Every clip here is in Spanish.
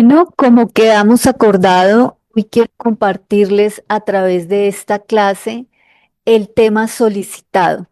Bueno, como quedamos acordado, hoy quiero compartirles a través de esta clase el tema solicitado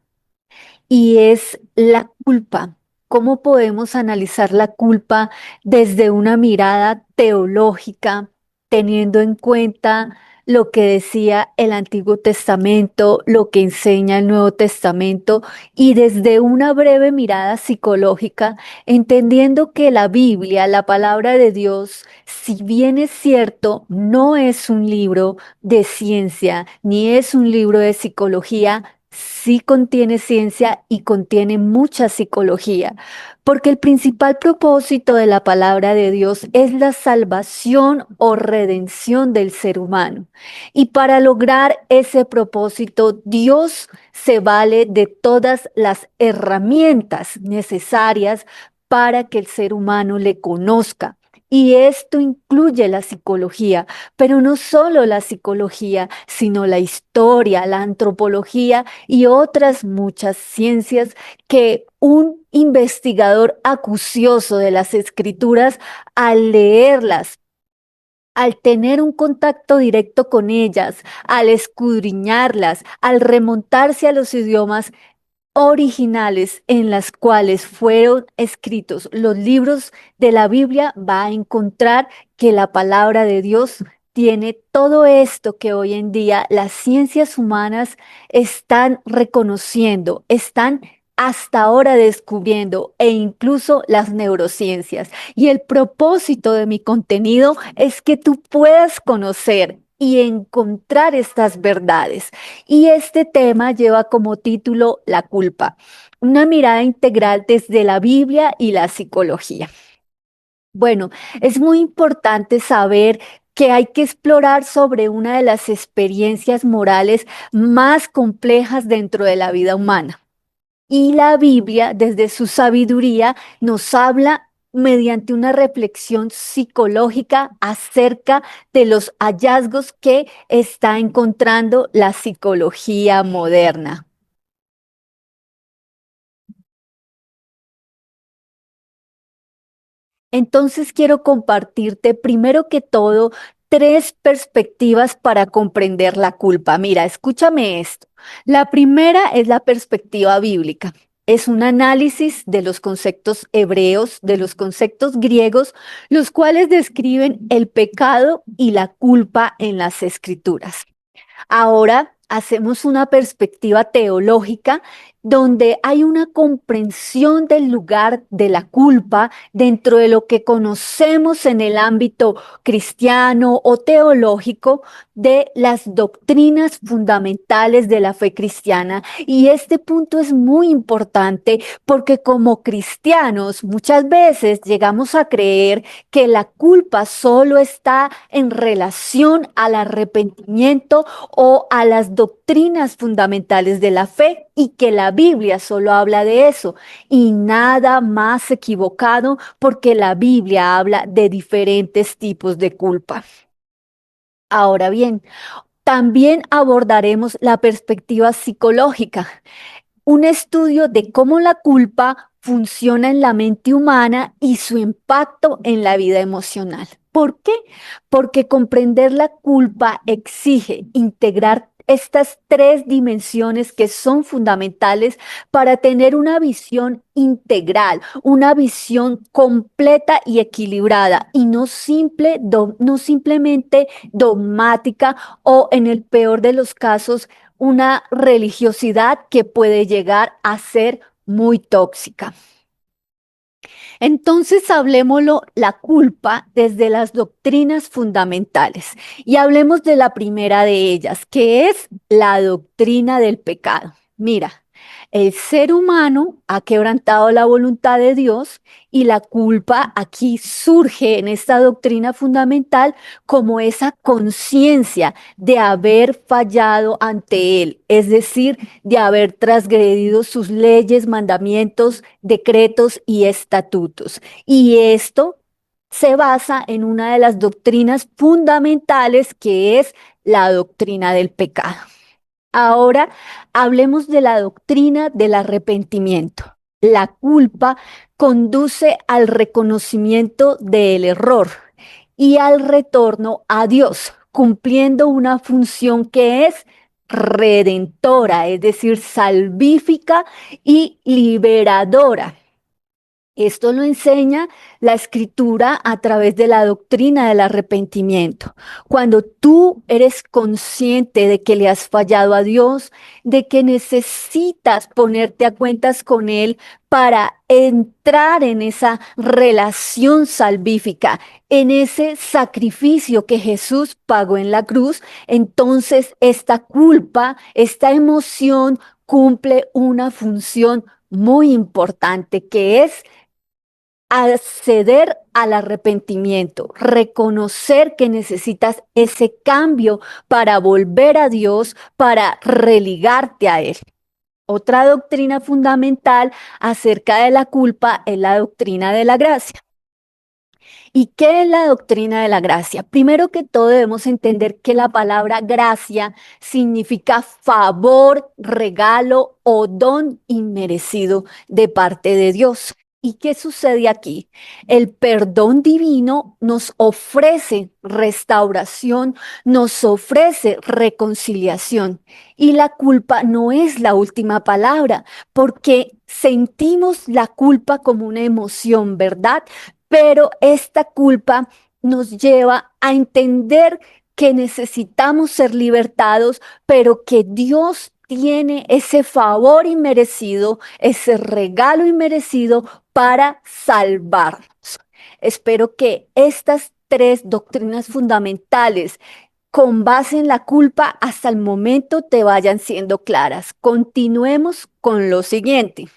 y es la culpa. ¿Cómo podemos analizar la culpa desde una mirada teológica, teniendo en cuenta lo que decía el Antiguo Testamento, lo que enseña el Nuevo Testamento y desde una breve mirada psicológica, entendiendo que la Biblia, la palabra de Dios, si bien es cierto, no es un libro de ciencia ni es un libro de psicología? Sí contiene ciencia y contiene mucha psicología, porque el principal propósito de la palabra de Dios es la salvación o redención del ser humano. Y para lograr ese propósito, Dios se vale de todas las herramientas necesarias para que el ser humano le conozca. Y esto incluye la psicología, pero no solo la psicología, sino la historia, la antropología y otras muchas ciencias que un investigador acucioso de las escrituras, al leerlas, al tener un contacto directo con ellas, al escudriñarlas, al remontarse a los idiomas originales en las cuales fueron escritos los libros de la Biblia, va a encontrar que la palabra de Dios tiene todo esto que hoy en día las ciencias humanas están reconociendo, están hasta ahora descubriendo, e incluso las neurociencias. Y el propósito de mi contenido es que tú puedas conocer y encontrar estas verdades. Y este tema lleva como título La culpa, una mirada integral desde la Biblia y la psicología. Bueno, es muy importante saber que hay que explorar sobre una de las experiencias morales más complejas dentro de la vida humana. Y la Biblia, desde su sabiduría, nos habla mediante una reflexión psicológica acerca de los hallazgos que está encontrando la psicología moderna. Entonces quiero compartirte primero que todo tres perspectivas para comprender la culpa. Mira, escúchame esto. La primera es la perspectiva bíblica. Es un análisis de los conceptos hebreos, de los conceptos griegos, los cuales describen el pecado y la culpa en las escrituras. Ahora hacemos una perspectiva teológica donde hay una comprensión del lugar de la culpa dentro de lo que conocemos en el ámbito cristiano o teológico de las doctrinas fundamentales de la fe cristiana. Y este punto es muy importante porque como cristianos muchas veces llegamos a creer que la culpa solo está en relación al arrepentimiento o a las doctrinas fundamentales de la fe y que la Biblia solo habla de eso y nada más equivocado porque la Biblia habla de diferentes tipos de culpa. Ahora bien, también abordaremos la perspectiva psicológica, un estudio de cómo la culpa funciona en la mente humana y su impacto en la vida emocional. ¿Por qué? Porque comprender la culpa exige integrar estas tres dimensiones que son fundamentales para tener una visión integral, una visión completa y equilibrada y no simplemente dogmática o en el peor de los casos una religiosidad que puede llegar a ser muy tóxica. Entonces, hablemoslo la culpa desde las doctrinas fundamentales y hablemos de la primera de ellas, que es la doctrina del pecado. Mira, el ser humano ha quebrantado la voluntad de Dios y la culpa aquí surge en esta doctrina fundamental como esa conciencia de haber fallado ante Él, es decir, de haber transgredido sus leyes, mandamientos, decretos y estatutos. Y esto se basa en una de las doctrinas fundamentales que es la doctrina del pecado. Ahora hablemos de la doctrina del arrepentimiento. La culpa conduce al reconocimiento del error y al retorno a Dios, cumpliendo una función que es redentora, es decir, salvífica y liberadora. Esto lo enseña la escritura a través de la doctrina del arrepentimiento. Cuando tú eres consciente de que le has fallado a Dios, de que necesitas ponerte a cuentas con Él para entrar en esa relación salvífica, en ese sacrificio que Jesús pagó en la cruz, entonces esta culpa, esta emoción cumple una función muy importante que es acceder al arrepentimiento, reconocer que necesitas ese cambio para volver a Dios, para religarte a Él. Otra doctrina fundamental acerca de la culpa es la doctrina de la gracia. ¿Y qué es la doctrina de la gracia? Primero que todo debemos entender que la palabra gracia significa favor, regalo o don inmerecido de parte de Dios. ¿Y qué sucede aquí? El perdón divino nos ofrece restauración, nos ofrece reconciliación. Y la culpa no es la última palabra, porque sentimos la culpa como una emoción, ¿verdad? Pero esta culpa nos lleva a entender que necesitamos ser libertados, pero que Dios tiene ese favor inmerecido, ese regalo inmerecido para salvarnos. Espero que estas tres doctrinas fundamentales con base en la culpa hasta el momento te vayan siendo claras. Continuemos con lo siguiente.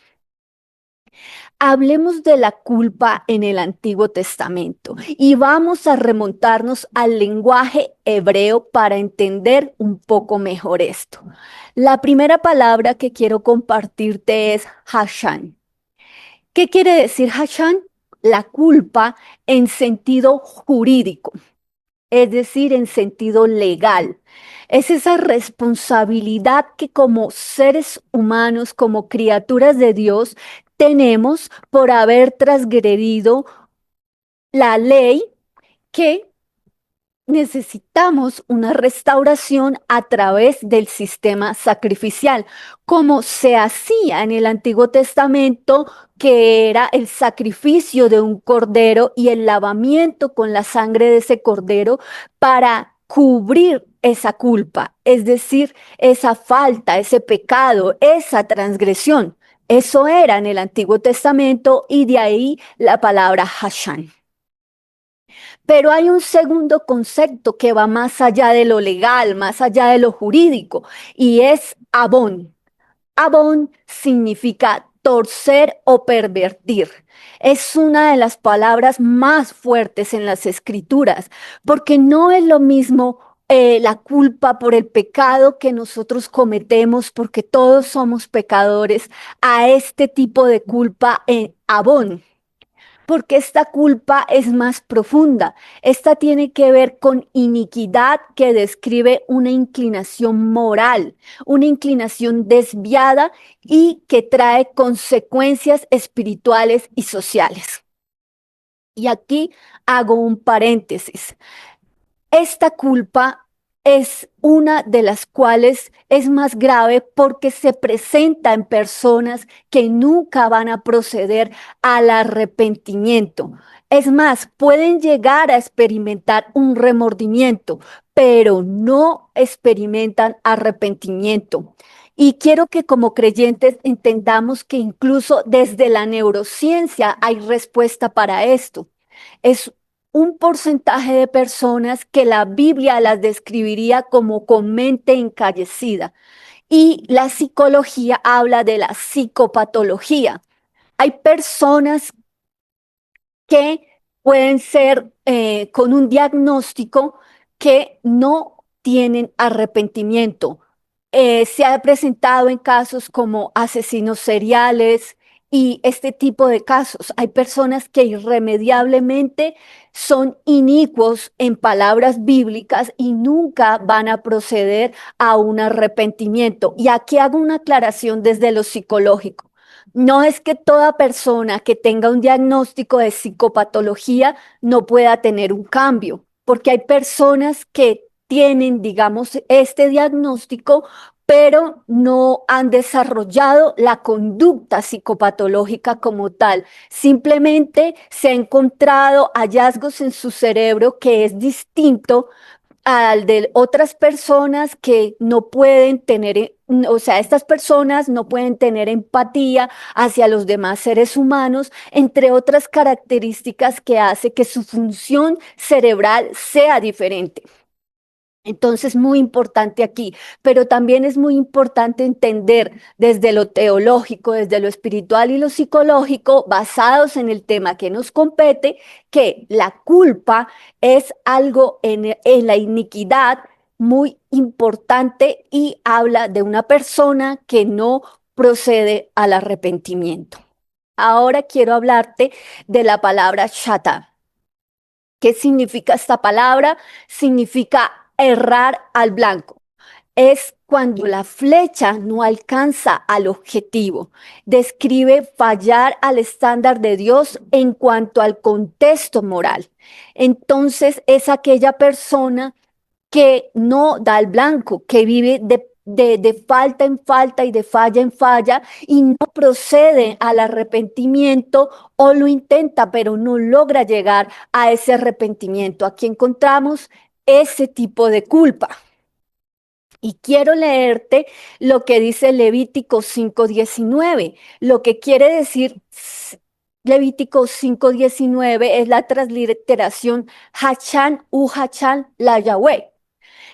Hablemos de la culpa en el Antiguo Testamento y vamos a remontarnos al lenguaje hebreo para entender un poco mejor esto. La primera palabra que quiero compartirte es Hashan. ¿Qué quiere decir Hashan? La culpa en sentido jurídico, es decir, en sentido legal. Es esa responsabilidad que como seres humanos, como criaturas de Dios, tenemos por haber transgredido la ley que necesitamos una restauración a través del sistema sacrificial, como se hacía en el Antiguo Testamento, que era el sacrificio de un cordero y el lavamiento con la sangre de ese cordero para cubrir esa culpa, es decir, esa falta, ese pecado, esa transgresión. Eso era en el Antiguo Testamento y de ahí la palabra Hashan. Pero hay un segundo concepto que va más allá de lo legal, más allá de lo jurídico, y es abón. Abón significa torcer o pervertir. Es una de las palabras más fuertes en las escrituras, porque no es lo mismo la culpa por el pecado que nosotros cometemos, porque todos somos pecadores, a este tipo de culpa en abón, porque esta culpa es más profunda. Esta tiene que ver con iniquidad que describe una inclinación moral, una inclinación desviada y que trae consecuencias espirituales y sociales. Y aquí hago un paréntesis. Esta culpa es una de las cuales es más grave porque se presenta en personas que nunca van a proceder al arrepentimiento. Es más, pueden llegar a experimentar un remordimiento, pero no experimentan arrepentimiento. Y quiero que como creyentes entendamos que incluso desde la neurociencia hay respuesta para esto. Es un porcentaje de personas que la Biblia las describiría como con mente encallecida. Y la psicología habla de la psicopatología. Hay personas que pueden ser con un diagnóstico que no tienen arrepentimiento. Se ha presentado en casos como asesinos seriales y este tipo de casos. Hay personas que irremediablemente son inicuos en palabras bíblicas y nunca van a proceder a un arrepentimiento. Y aquí hago una aclaración desde lo psicológico. No es que toda persona que tenga un diagnóstico de psicopatología no pueda tener un cambio, porque hay personas que tienen, digamos, este diagnóstico, pero no han desarrollado la conducta psicopatológica como tal. Simplemente se ha encontrado hallazgos en su cerebro que es distinto al de otras personas que no pueden tener, o sea, estas personas no pueden tener empatía hacia los demás seres humanos, entre otras características que hace que su función cerebral sea diferente. Entonces, muy importante aquí, pero también es muy importante entender desde lo teológico, desde lo espiritual y lo psicológico, basados en el tema que nos compete, que la culpa es algo en la iniquidad muy importante y habla de una persona que no procede al arrepentimiento. Ahora quiero hablarte de la palabra shata. ¿Qué significa esta palabra? Significa errar al blanco. Es cuando la flecha no alcanza al objetivo. Describe fallar al estándar de Dios en cuanto al contexto moral. Entonces es aquella persona que no da el blanco, que vive de falta en falta y de falla en falla y no procede al arrepentimiento o lo intenta, pero no logra llegar a ese arrepentimiento. Aquí encontramos ese tipo de culpa. Y quiero leerte lo que dice Levítico 5:19. Lo que quiere decir Levítico 5:19 es la transliteración Hachan u Hachan la Yahweh,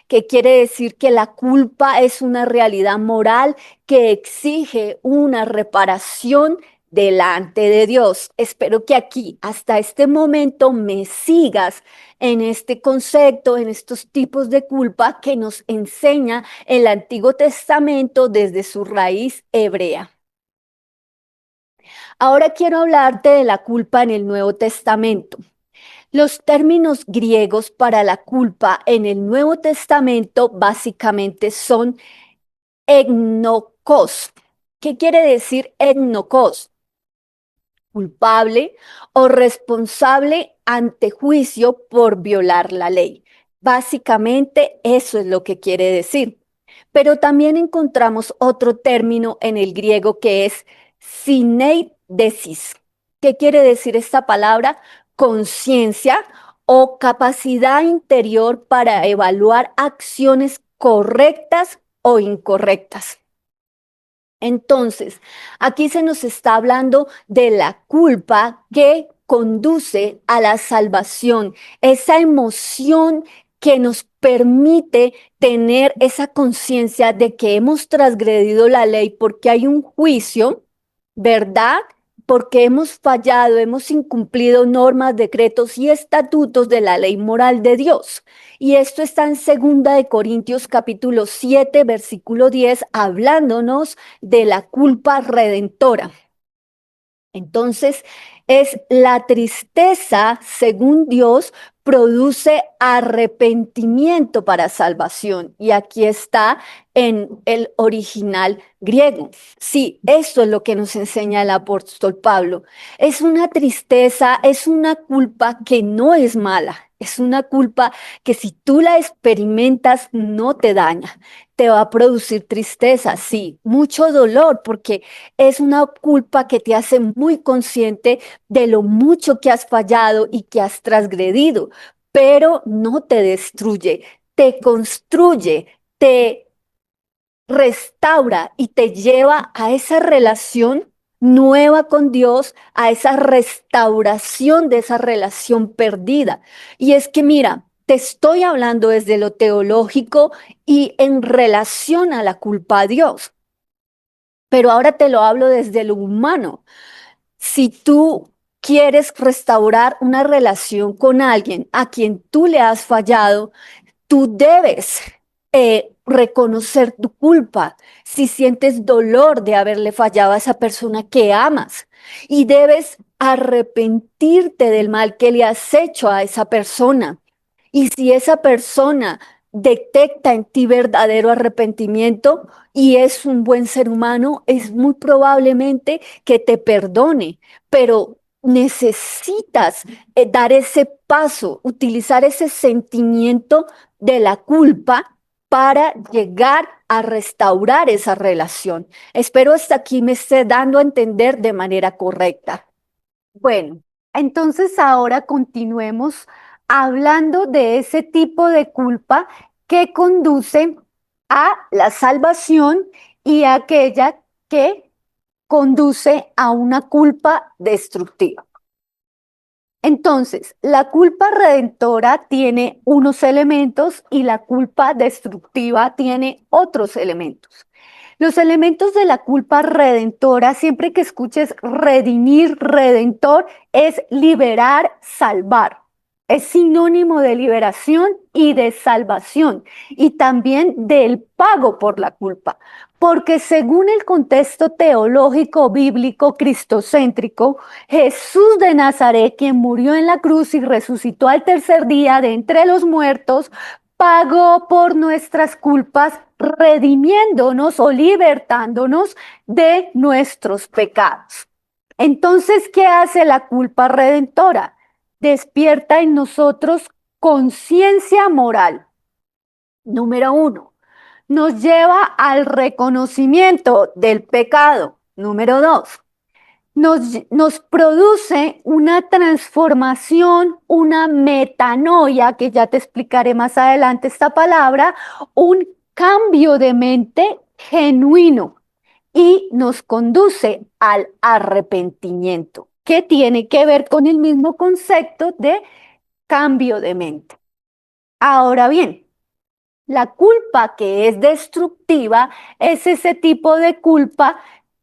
que quiere decir que la culpa es una realidad moral que exige una reparación delante de Dios. Espero que aquí, hasta este momento, me sigas en este concepto, en estos tipos de culpa que nos enseña el Antiguo Testamento desde su raíz hebrea. Ahora quiero hablarte de la culpa en el Nuevo Testamento. Los términos griegos para la culpa en el Nuevo Testamento básicamente son etnokos. ¿Qué quiere decir etnokos? Culpable o responsable ante juicio por violar la ley. Básicamente eso es lo que quiere decir. Pero también encontramos otro término en el griego que es syneidesis. ¿Qué quiere decir esta palabra? Conciencia o capacidad interior para evaluar acciones correctas o incorrectas. Entonces, aquí se nos está hablando de la culpa que conduce a la salvación, esa emoción que nos permite tener esa conciencia de que hemos transgredido la ley porque hay un juicio, ¿verdad? Porque hemos fallado, hemos incumplido normas, decretos y estatutos de la ley moral de Dios. Y esto está en 2 Corintios capítulo 7, versículo 10, hablándonos de la culpa redentora. Entonces, es la tristeza, según Dios, produce arrepentimiento para salvación. Y aquí está en el original griego. Sí, esto es lo que nos enseña el apóstol Pablo. Es una tristeza, es una culpa que no es mala. Es una culpa que si tú la experimentas no te daña, te va a producir tristeza, sí, mucho dolor, porque es una culpa que te hace muy consciente de lo mucho que has fallado y que has transgredido, pero no te destruye, te construye, te restaura y te lleva a esa relación nueva con Dios, a esa restauración de esa relación perdida. Y es que mira, te estoy hablando desde lo teológico y en relación a la culpa a Dios, pero ahora te lo hablo desde lo humano. Si tú quieres restaurar una relación con alguien a quien tú le has fallado, tú debes reconocer tu culpa si sientes dolor de haberle fallado a esa persona que amas y debes arrepentirte del mal que le has hecho a esa persona. Y si esa persona detecta en ti verdadero arrepentimiento y es un buen ser humano, es muy probablemente que te perdone, pero necesitas dar ese paso, utilizar ese sentimiento de la culpa para llegar a restaurar esa relación. Espero hasta aquí me esté dando a entender de manera correcta. Bueno, entonces ahora continuemos hablando de ese tipo de culpa que conduce a la salvación y aquella que conduce a una culpa destructiva. Entonces, la culpa redentora tiene unos elementos y la culpa destructiva tiene otros elementos. Los elementos de la culpa redentora, siempre que escuches redimir, redentor, es liberar, salvar. Es sinónimo de liberación y de salvación y también del pago por la culpa. Porque según el contexto teológico bíblico cristocéntrico, Jesús de Nazaret, quien murió en la cruz y resucitó al tercer día de entre los muertos, pagó por nuestras culpas, redimiéndonos o libertándonos de nuestros pecados. Entonces, ¿qué hace la culpa redentora? Despierta en nosotros conciencia moral. Número uno, nos lleva al reconocimiento del pecado. Número dos, nos produce una transformación, una metanoia, que ya te explicaré más adelante esta palabra, un cambio de mente genuino y nos conduce al arrepentimiento, que tiene que ver con el mismo concepto de cambio de mente. Ahora bien, la culpa que es destructiva es ese tipo de culpa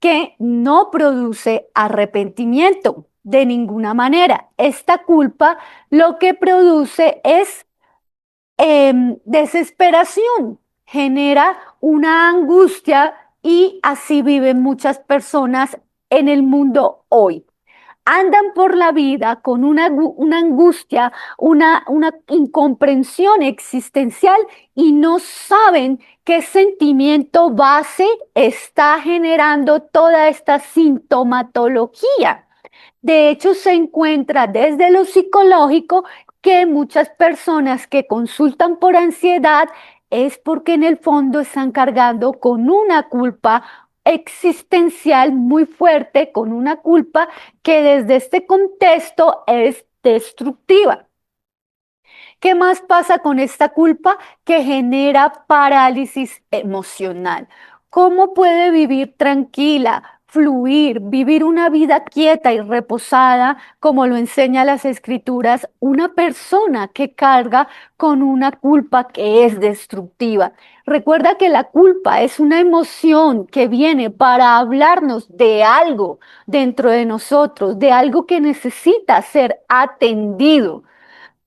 que no produce arrepentimiento de ninguna manera. Esta culpa lo que produce es desesperación, genera una angustia y así viven muchas personas en el mundo hoy. Andan por la vida con una angustia, una incomprensión existencial y no saben qué sentimiento base está generando toda esta sintomatología. De hecho, se encuentra desde lo psicológico que muchas personas que consultan por ansiedad es porque en el fondo están cargando con una culpa existencial muy fuerte, con una culpa que desde este contexto es destructiva. ¿Qué más pasa con esta culpa? Que genera parálisis emocional. ¿Cómo puede vivir tranquila, fluir, vivir una vida quieta y reposada, como lo enseña las escrituras, una persona que carga con una culpa que es destructiva? Recuerda que la culpa es una emoción que viene para hablarnos de algo dentro de nosotros, de algo que necesita ser atendido,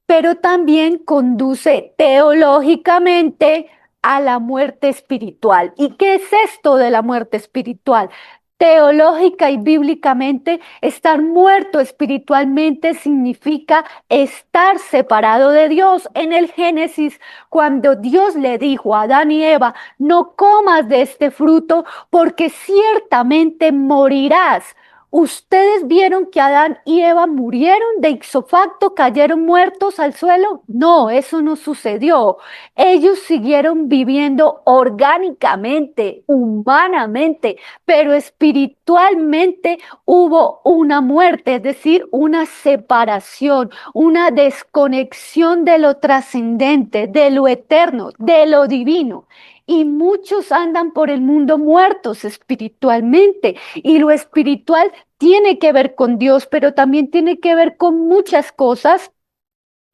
pero también conduce teológicamente a la muerte espiritual. ¿Y qué es esto de la muerte espiritual? Teológica y bíblicamente, estar muerto espiritualmente significa estar separado de Dios. En el Génesis, cuando Dios le dijo a Adán y Eva, no comas de este fruto porque ciertamente morirás. ¿Ustedes vieron que Adán y Eva murieron de ipso facto, cayeron muertos al suelo? No, eso no sucedió. Ellos siguieron viviendo orgánicamente, humanamente, pero espiritualmente hubo una muerte, es decir, una separación, una desconexión de lo trascendente, de lo eterno, de lo divino. Y muchos andan por el mundo muertos espiritualmente. Y lo espiritual tiene que ver con Dios, pero también tiene que ver con muchas cosas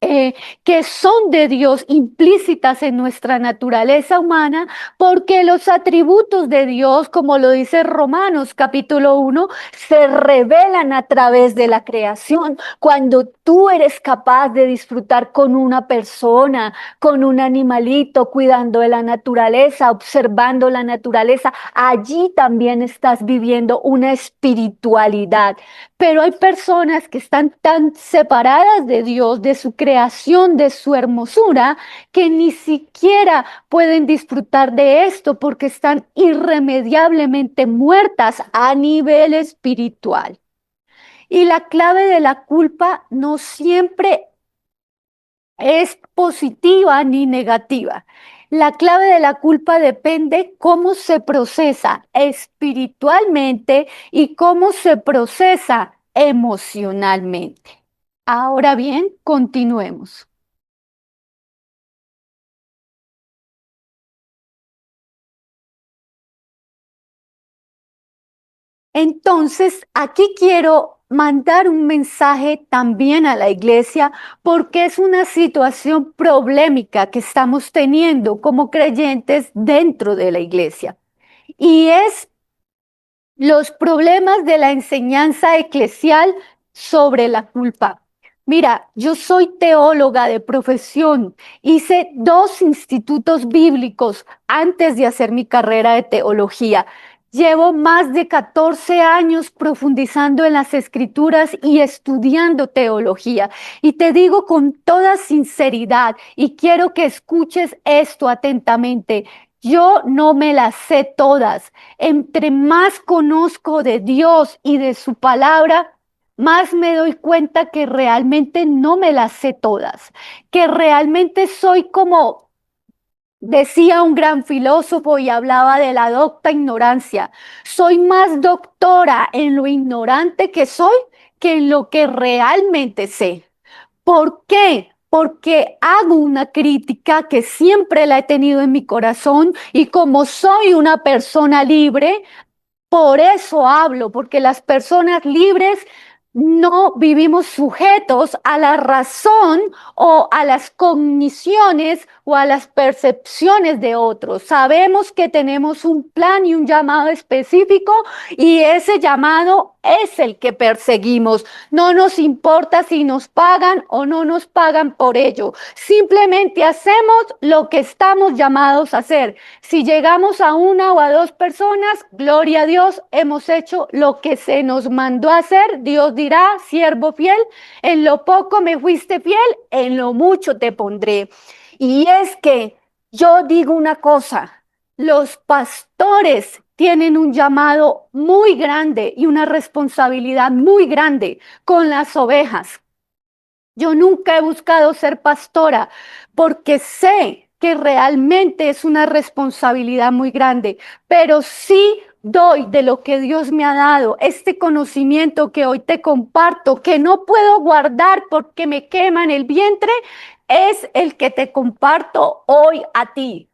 eh, que son de Dios, implícitas en nuestra naturaleza humana, porque los atributos de Dios, como lo dice Romanos capítulo 1, se revelan a través de la creación. Cuando tú eres capaz de disfrutar con una persona, con un animalito, cuidando de la naturaleza, observando la naturaleza, allí también estás viviendo una espiritualidad. Pero hay personas que están tan separadas de Dios, de su creación, creación, de su hermosura, que ni siquiera pueden disfrutar de esto porque están irremediablemente muertas a nivel espiritual. Y la clave de la culpa no siempre es positiva ni negativa. La clave de la culpa depende cómo se procesa espiritualmente y cómo se procesa emocionalmente. Ahora bien, continuemos. Entonces, aquí quiero mandar un mensaje también a la iglesia porque es una situación problemática que estamos teniendo como creyentes dentro de la iglesia. Y es los problemas de la enseñanza eclesial sobre la culpa. Mira, yo soy teóloga de profesión, hice 2 institutos bíblicos antes de hacer mi carrera de teología. Llevo más de 14 años profundizando en las escrituras y estudiando teología. Y te digo con toda sinceridad, y quiero que escuches esto atentamente, yo no me las sé todas. Entre más conozco de Dios y de su palabra, más me doy cuenta que realmente no me las sé todas, que realmente soy como decía un gran filósofo y hablaba de la docta ignorancia. Soy más doctora en lo ignorante que soy que en lo que realmente sé. ¿Por qué? Porque hago una crítica que siempre la he tenido en mi corazón y como soy una persona libre, por eso hablo, porque las personas libres no vivimos sujetos a la razón o a las cogniciones o a las percepciones de otros. Sabemos que tenemos un plan y un llamado específico y ese llamado es el que perseguimos. No nos importa si nos pagan o no nos pagan por ello. Simplemente hacemos lo que estamos llamados a hacer. Si llegamos a 1 o a 2 personas, gloria a Dios, hemos hecho lo que se nos mandó a hacer. Dios dirá, siervo fiel, en lo poco me fuiste fiel, en lo mucho te pondré. Y es que yo digo una cosa, los pastores tienen un llamado muy grande y una responsabilidad muy grande con las ovejas. Yo nunca he buscado ser pastora porque sé que realmente es una responsabilidad muy grande, pero sí doy de lo que Dios me ha dado, este conocimiento que hoy te comparto, que no puedo guardar porque me quema en el vientre, es el que te comparto hoy a ti.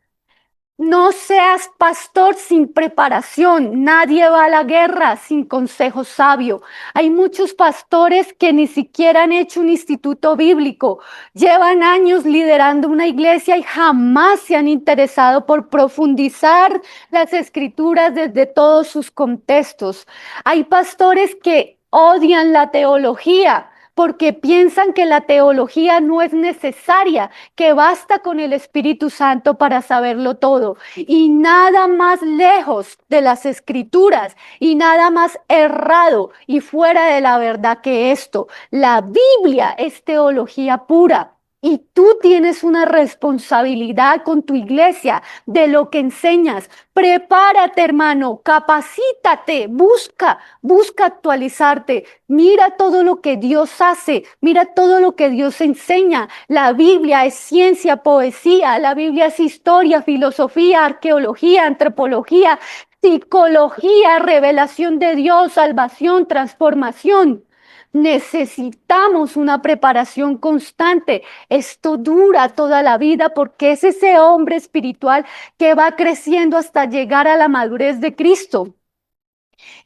No seas pastor sin preparación. Nadie va a la guerra sin consejo sabio. Hay muchos pastores que ni siquiera han hecho un instituto bíblico. Llevan años liderando una iglesia y jamás se han interesado por profundizar las escrituras desde todos sus contextos. Hay pastores que odian la teología porque piensan que la teología no es necesaria, que basta con el Espíritu Santo para saberlo todo. Y nada más lejos de las escrituras y nada más errado y fuera de la verdad que esto. La Biblia es teología pura. Y tú tienes una responsabilidad con tu iglesia de lo que enseñas. Prepárate, hermano, capacítate, busca actualizarte. Mira todo lo que Dios hace, mira todo lo que Dios enseña. La Biblia es ciencia, poesía, la Biblia es historia, filosofía, arqueología, antropología, psicología, revelación de Dios, salvación, transformación. Necesitamos una preparación constante. Esto dura toda la vida porque es ese hombre espiritual que va creciendo hasta llegar a la madurez de Cristo.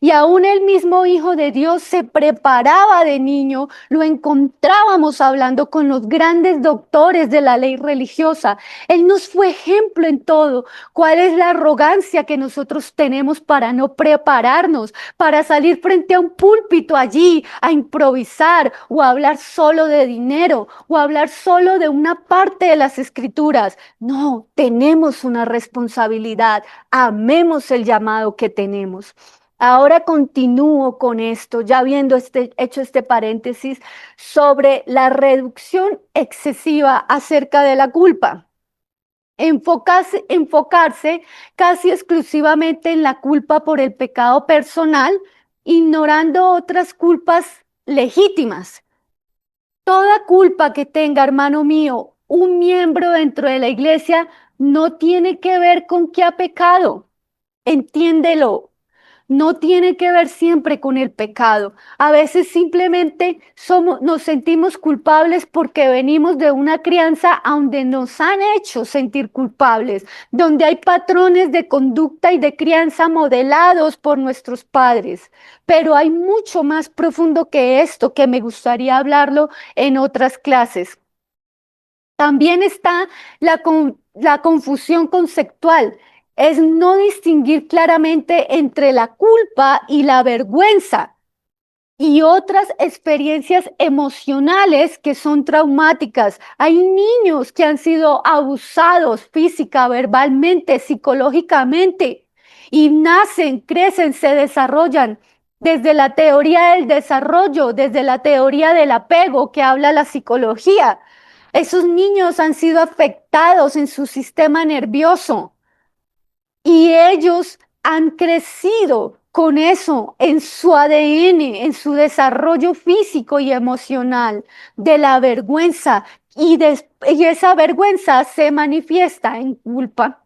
Y aún el mismo Hijo de Dios se preparaba de niño, lo encontrábamos hablando con los grandes doctores de la ley religiosa. Él nos fue ejemplo en todo. ¿Cuál es la arrogancia que nosotros tenemos para no prepararnos, para salir frente a un púlpito allí a improvisar o a hablar solo de dinero o a hablar solo de una parte de las escrituras? No, tenemos una responsabilidad. Amemos el llamado que tenemos. Ahora continúo con esto, ya habiendo hecho este paréntesis sobre la reducción excesiva acerca de la culpa. Enfocarse casi exclusivamente en la culpa por el pecado personal, ignorando otras culpas legítimas. Toda culpa que tenga, hermano mío, un miembro dentro de la iglesia no tiene que ver con que ha pecado. Entiéndelo. No tiene que ver siempre con el pecado. A veces simplemente nos sentimos culpables porque venimos de una crianza donde nos han hecho sentir culpables, donde hay patrones de conducta y de crianza modelados por nuestros padres. Pero hay mucho más profundo que esto que me gustaría hablarlo en otras clases. También está la confusión conceptual, es no distinguir claramente entre la culpa y la vergüenza y otras experiencias emocionales que son traumáticas. Hay niños que han sido abusados física, verbalmente, psicológicamente y nacen, crecen, se desarrollan desde la teoría del desarrollo, desde la teoría del apego que habla la psicología. Esos niños han sido afectados en su sistema nervioso y ellos han crecido con eso en su ADN, en su desarrollo físico y emocional de la vergüenza y esa vergüenza se manifiesta en culpa.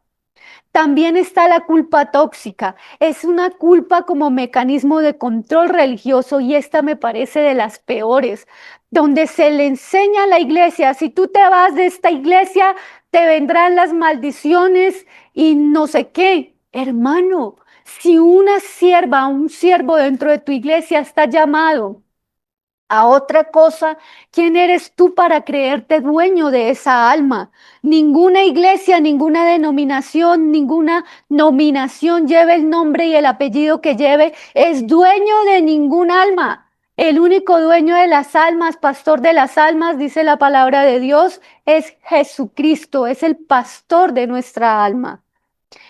También está la culpa tóxica. Es una culpa como mecanismo de control religioso y esta me parece de las peores, donde se le enseña a la iglesia, si tú te vas de esta iglesia, te vendrán las maldiciones y no sé qué. Hermano, si una sierva, un siervo dentro de tu iglesia está llamado a otra cosa, ¿quién eres tú para creerte dueño de esa alma? Ninguna iglesia, ninguna denominación, ninguna nominación lleve el nombre y el apellido que lleve, es dueño de ningún alma. El único dueño de las almas, pastor de las almas, dice la palabra de Dios, es Jesucristo, es el pastor de nuestra alma.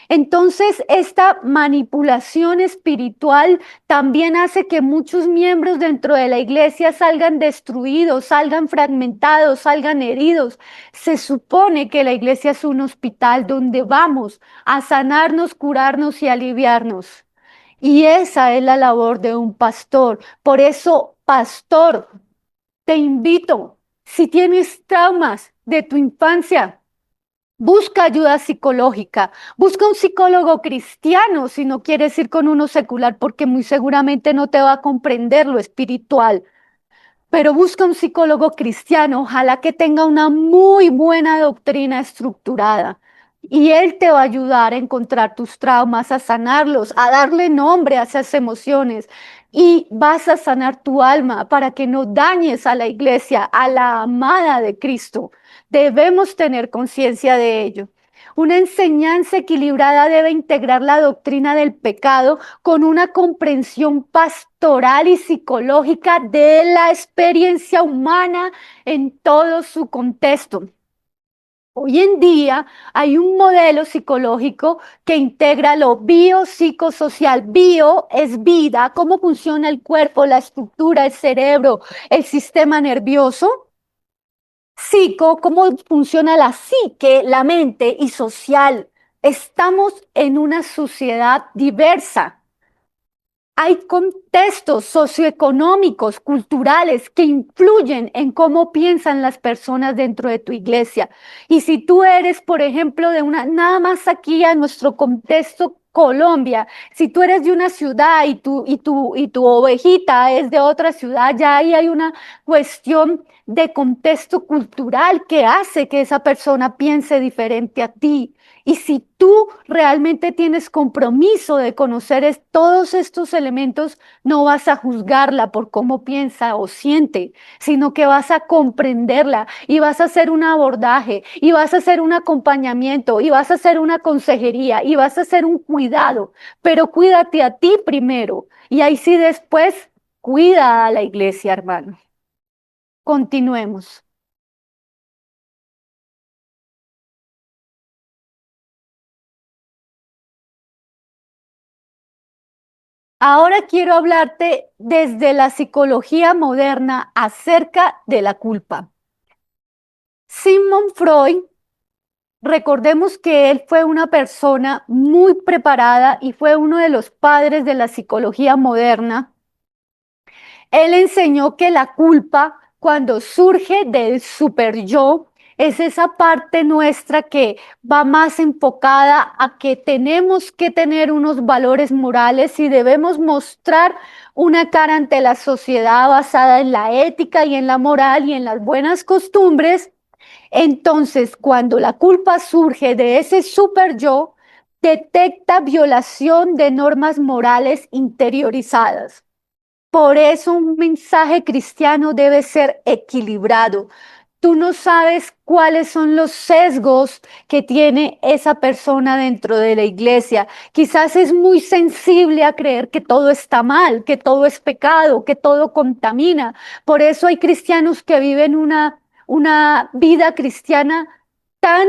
Entonces, esta manipulación espiritual también hace que muchos miembros dentro de la iglesia salgan destruidos, salgan fragmentados, salgan heridos. Se supone que la iglesia es un hospital donde vamos a sanarnos, curarnos y aliviarnos. Y esa es la labor de un pastor. Por eso, pastor, te invito, si tienes traumas de tu infancia, busca ayuda psicológica, busca un psicólogo cristiano si no quieres ir con uno secular porque muy seguramente no te va a comprender lo espiritual. Pero busca un psicólogo cristiano, ojalá que tenga una muy buena doctrina estructurada. Y él te va a ayudar a encontrar tus traumas, a sanarlos, a darle nombre a esas emociones. Y vas a sanar tu alma para que no dañes a la iglesia, a la amada de Cristo. Debemos tener conciencia de ello. Una enseñanza equilibrada debe integrar la doctrina del pecado con una comprensión pastoral y psicológica de la experiencia humana en todo su contexto. Hoy en día hay un modelo psicológico que integra lo biopsicosocial. Bio es vida, cómo funciona el cuerpo, la estructura, el cerebro, el sistema nervioso. Psico, cómo funciona la psique, la mente y social. Estamos en una sociedad diversa. Hay contextos socioeconómicos, culturales que influyen en cómo piensan las personas dentro de tu iglesia. Y si tú eres, por ejemplo, nada más aquí a nuestro contexto Colombia, si tú eres de una ciudad y tu ovejita es de otra ciudad, ya ahí hay una cuestión de contexto cultural que hace que esa persona piense diferente a ti. Y si tú realmente tienes compromiso de conocer todos estos elementos, no vas a juzgarla por cómo piensa o siente, sino que vas a comprenderla y vas a hacer un abordaje y vas a hacer un acompañamiento y vas a hacer una consejería y vas a hacer un cuidado, pero cuídate a ti primero y ahí sí después cuida a la iglesia, hermano. Continuemos. Ahora quiero hablarte desde la psicología moderna acerca de la culpa. Sigmund Freud, recordemos que él fue una persona muy preparada y fue uno de los padres de la psicología moderna. Él enseñó que la culpa, cuando surge del super yo, es esa parte nuestra que va más enfocada a que tenemos que tener unos valores morales y debemos mostrar una cara ante la sociedad basada en la ética y en la moral y en las buenas costumbres. Entonces, cuando la culpa surge de ese super yo, detecta violación de normas morales interiorizadas. Por eso un mensaje cristiano debe ser equilibrado. Tú no sabes cuáles son los sesgos que tiene esa persona dentro de la iglesia. Quizás es muy sensible a creer que todo está mal, que todo es pecado, que todo contamina. Por eso hay cristianos que viven una vida cristiana tan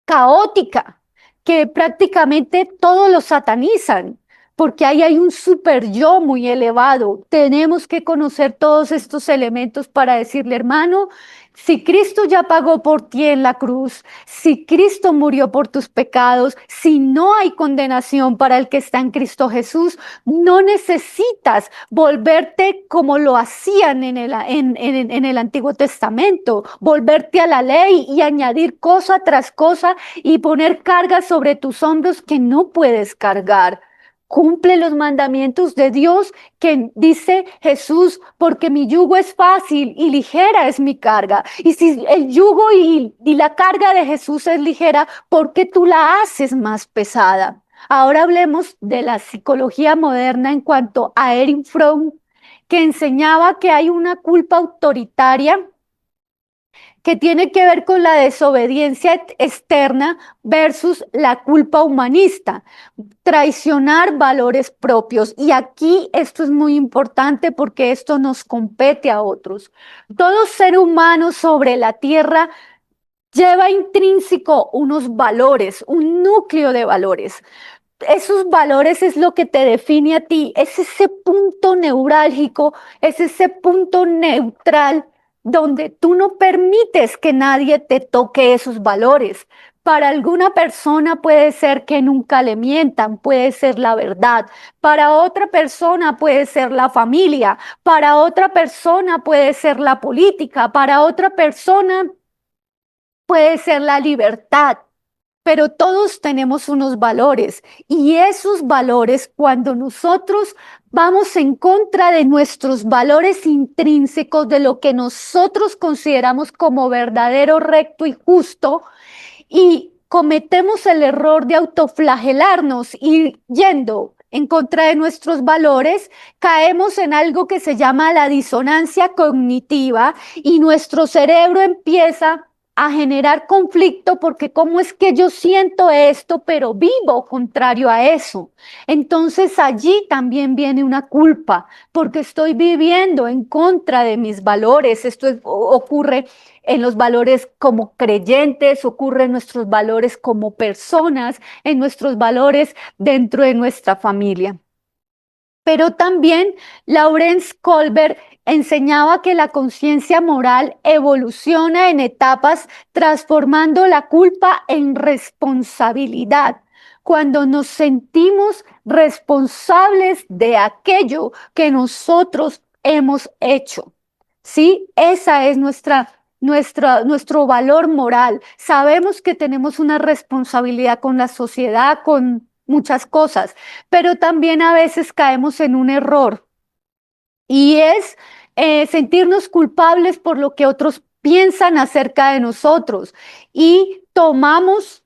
caótica, que prácticamente todo lo satanizan, porque ahí hay un super yo muy elevado. Tenemos que conocer todos estos elementos para decirle, hermano, si Cristo ya pagó por ti en la cruz, si Cristo murió por tus pecados, si no hay condenación para el que está en Cristo Jesús, no necesitas volverte como lo hacían en el Antiguo Testamento, volverte a la ley y añadir cosa tras cosa y poner cargas sobre tus hombros que no puedes cargar. Cumple los mandamientos de Dios que dice Jesús, porque mi yugo es fácil y ligera es mi carga. Y si el yugo y la carga de Jesús es ligera, ¿por qué tú la haces más pesada? Ahora hablemos de la psicología moderna en cuanto a Erich Fromm, que enseñaba que hay una culpa autoritaria que tiene que ver con la desobediencia externa versus la culpa humanista, traicionar valores propios. Y aquí esto es muy importante porque esto nos compete a otros. Todo ser humano sobre la tierra lleva intrínseco unos valores, un núcleo de valores. Esos valores es lo que te define a ti, es ese punto neurálgico, es ese punto neutral donde tú no permites que nadie te toque esos valores. Para alguna persona puede ser que nunca le mientan, puede ser la verdad. Para otra persona puede ser la familia. Para otra persona puede ser la política. Para otra persona puede ser la libertad. Pero todos tenemos unos valores y esos valores, cuando nosotros vamos en contra de nuestros valores intrínsecos, de lo que nosotros consideramos como verdadero, recto y justo, y cometemos el error de autoflagelarnos y yendo en contra de nuestros valores, caemos en algo que se llama la disonancia cognitiva y nuestro cerebro empieza a generar conflicto porque cómo es que yo siento esto, pero vivo contrario a eso. Entonces allí también viene una culpa porque estoy viviendo en contra de mis valores. Ocurre en los valores como creyentes, ocurre en nuestros valores como personas, en nuestros valores dentro de nuestra familia. Pero también Lawrence Kohlberg enseñaba que la conciencia moral evoluciona en etapas, transformando la culpa en responsabilidad. Cuando nos sentimos responsables de aquello que nosotros hemos hecho. ¿Sí? Esa es nuestro valor moral. Sabemos que tenemos una responsabilidad con la sociedad, con muchas cosas, pero también a veces caemos en un error y es sentirnos culpables por lo que otros piensan acerca de nosotros y tomamos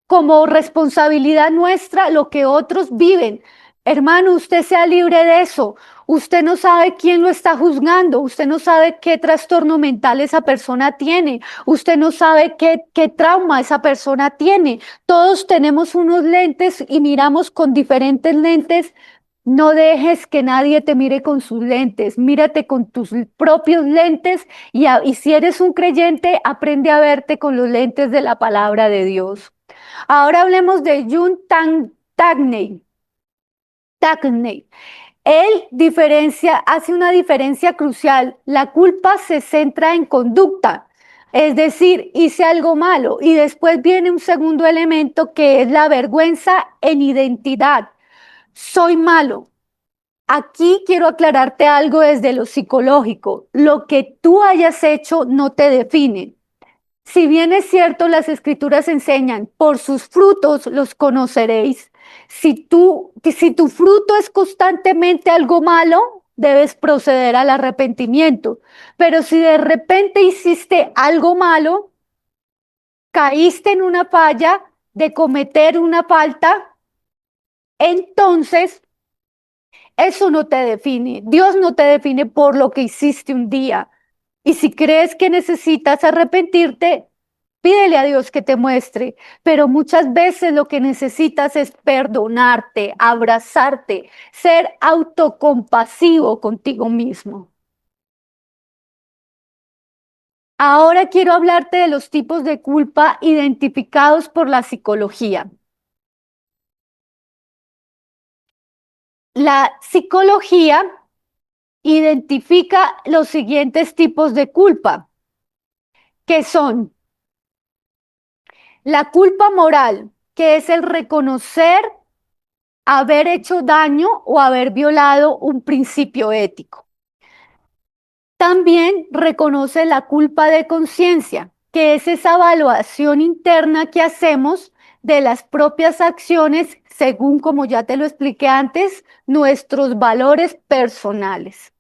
como responsabilidad nuestra lo que otros viven. Hermano, usted sea libre de eso. Usted no sabe quién lo está juzgando. Usted no sabe qué trastorno mental esa persona tiene. Usted no sabe qué trauma esa persona tiene. Todos tenemos unos lentes y miramos con diferentes lentes. No dejes que nadie te mire con sus lentes. Mírate con tus propios lentes y si eres un creyente, aprende a verte con los lentes de la palabra de Dios. Ahora hablemos de Tagney. Stagney. Hace una diferencia crucial. La culpa se centra en conducta, es decir, hice algo malo. Y después viene un segundo elemento que es la vergüenza en identidad. Soy malo. Aquí quiero aclararte algo desde lo psicológico. Lo que tú hayas hecho no te define. Si bien es cierto, las escrituras enseñan, por sus frutos los conoceréis. Si tu fruto es constantemente algo malo, debes proceder al arrepentimiento. Pero si de repente hiciste algo malo, caíste en una falla de cometer una falta, entonces eso no te define. Dios no te define por lo que hiciste un día. Y si crees que necesitas arrepentirte, pídele a Dios que te muestre. Pero muchas veces lo que necesitas es perdonarte, abrazarte, ser autocompasivo contigo mismo. Ahora quiero hablarte de los tipos de culpa identificados por la psicología. La psicología identifica los siguientes tipos de culpa, que son la culpa moral, que es el reconocer haber hecho daño o haber violado un principio ético. También reconoce la culpa de conciencia, que es esa evaluación interna que hacemos de las propias acciones según, como ya te lo expliqué antes, nuestros valores personales.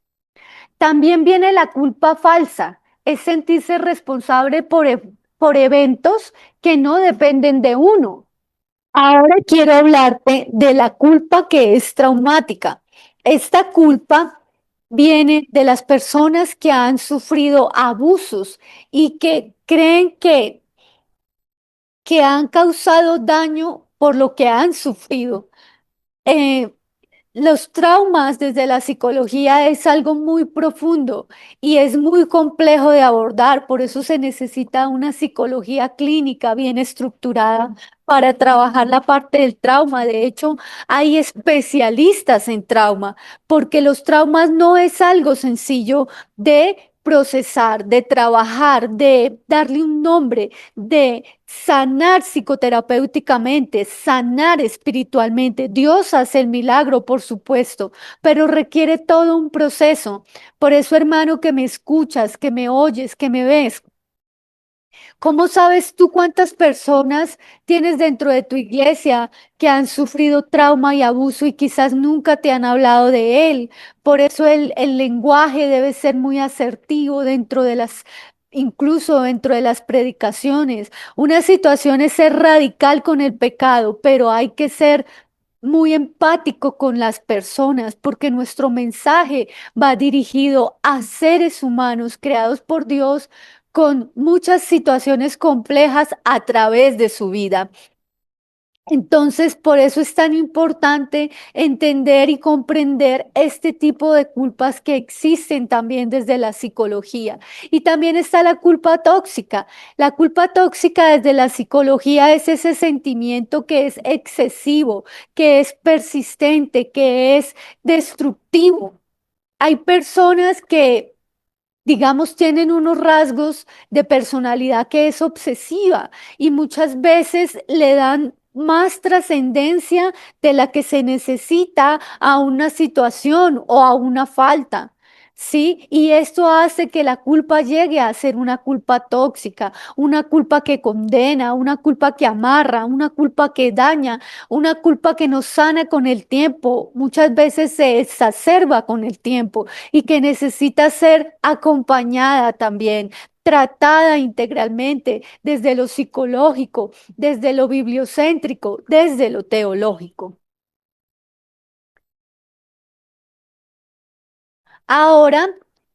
También viene la culpa falsa, es sentirse responsable por eventos que no dependen de uno. Ahora quiero hablarte de la culpa que es traumática. Esta culpa viene de las personas que han sufrido abusos y que creen que han causado daño por lo que han sufrido. Eh, los traumas desde la psicología es algo muy profundo y es muy complejo de abordar, por eso se necesita una psicología clínica bien estructurada para trabajar la parte del trauma. De hecho, hay especialistas en trauma, porque los traumas no es algo sencillo de procesar, de trabajar, de darle un nombre, de sanar psicoterapéuticamente, sanar espiritualmente. Dios hace el milagro, por supuesto, pero requiere todo un proceso. Por eso, hermano, que me escuchas, que me oyes, que me ves, ¿cómo sabes tú cuántas personas tienes dentro de tu iglesia que han sufrido trauma y abuso y quizás nunca te han hablado de él? Por eso el lenguaje debe ser muy asertivo incluso dentro de las predicaciones. Una situación es ser radical con el pecado, pero hay que ser muy empático con las personas, porque nuestro mensaje va dirigido a seres humanos creados por Dios con muchas situaciones complejas a través de su vida. Entonces, por eso es tan importante entender y comprender este tipo de culpas que existen también desde la psicología. Y también está la culpa tóxica. La culpa tóxica desde la psicología es ese sentimiento que es excesivo, que es persistente, que es destructivo. Hay personas que digamos, tienen unos rasgos de personalidad que es obsesiva y muchas veces le dan más trascendencia de la que se necesita a una situación o a una falta. ¿Sí? Y esto hace que la culpa llegue a ser una culpa tóxica, una culpa que condena, una culpa que amarra, una culpa que daña, una culpa que no sana con el tiempo, muchas veces se exacerba con el tiempo y que necesita ser acompañada también, tratada integralmente desde lo psicológico, desde lo bibliocéntrico, desde lo teológico. Ahora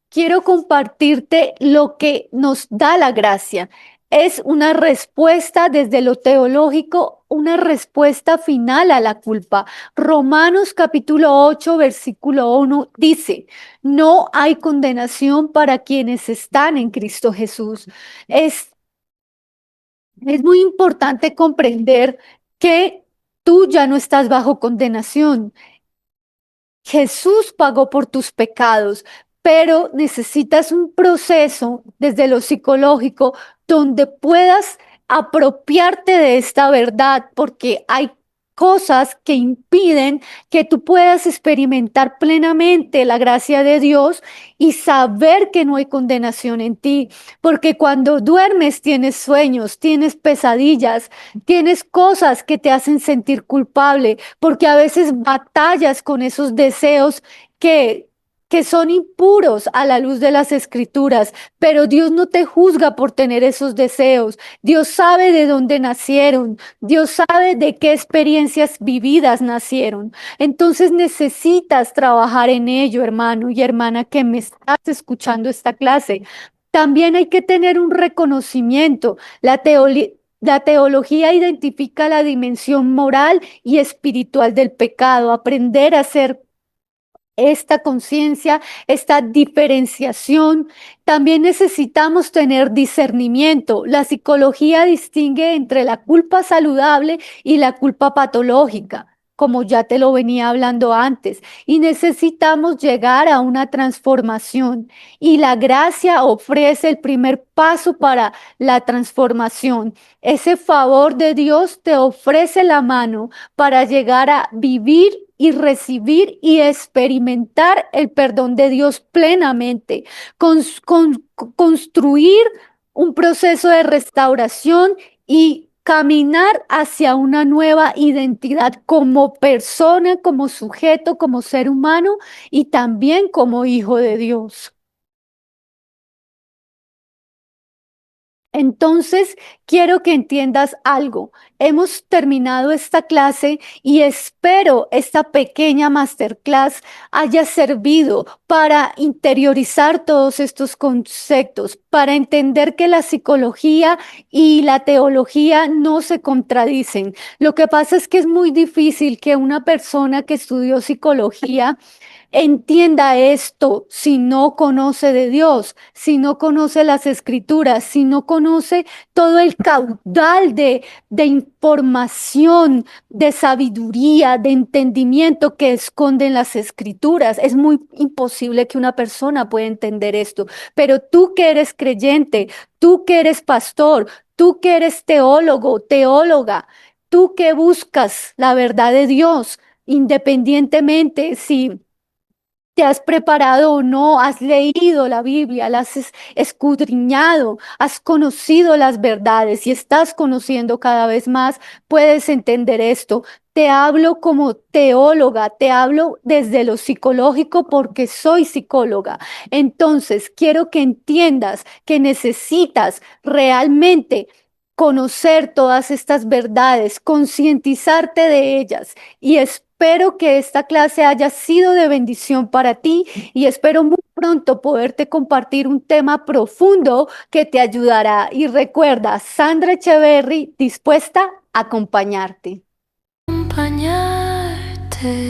quiero compartirte lo que nos da la gracia. Es una respuesta desde lo teológico, una respuesta final a la culpa. Romanos capítulo 8, versículo 1 dice, no hay condenación para quienes están en Cristo Jesús. Es, es muy importante comprender que tú ya no estás bajo condenación. Jesús pagó por tus pecados, pero necesitas un proceso desde lo psicológico donde puedas apropiarte de esta verdad, porque hay cosas que impiden que tú puedas experimentar plenamente la gracia de Dios y saber que no hay condenación en ti, porque cuando duermes tienes sueños, tienes pesadillas, tienes cosas que te hacen sentir culpable, porque a veces batallas con esos deseos que que son impuros a la luz de las escrituras, pero Dios no te juzga por tener esos deseos. Dios sabe de dónde nacieron, Dios sabe de qué experiencias vividas nacieron. Entonces necesitas trabajar en ello, hermano y hermana que me estás escuchando esta clase. También hay que tener un reconocimiento. La teología identifica la dimensión moral y espiritual del pecado, aprender a ser esta conciencia, esta diferenciación. También necesitamos tener discernimiento. La psicología distingue entre la culpa saludable y la culpa patológica, como ya te lo venía hablando antes, y necesitamos llegar a una transformación. Y la gracia ofrece el primer paso para la transformación. Ese favor de Dios te ofrece la mano para llegar a vivir y recibir y experimentar el perdón de Dios plenamente, construir un proceso de restauración y caminar hacia una nueva identidad como persona, como sujeto, como ser humano y también como hijo de Dios. Entonces, quiero que entiendas algo. Hemos terminado esta clase y espero esta pequeña masterclass haya servido para interiorizar todos estos conceptos, para entender que la psicología y la teología no se contradicen. Lo que pasa es que es muy difícil que una persona que estudió psicología entienda esto si no conoce de Dios, si no conoce las escrituras, si no conoce todo el caudal de información, de sabiduría, de entendimiento que esconden las escrituras. Es muy imposible que una persona pueda entender esto, pero tú que eres creyente, tú que eres pastor, tú que eres teólogo, teóloga, tú que buscas la verdad de Dios, independientemente si te has preparado o no, has leído la Biblia, la has escudriñado, has conocido las verdades y estás conociendo cada vez más, puedes entender esto. Te hablo como teóloga, te hablo desde lo psicológico porque soy psicóloga. Entonces, quiero que entiendas que necesitas realmente conocer todas estas verdades, concientizarte de ellas y espero que esta clase haya sido de bendición para ti y espero muy pronto poderte compartir un tema profundo que te ayudará. Y recuerda, Sandra Echeverry, dispuesta a acompañarte. Acompañarte.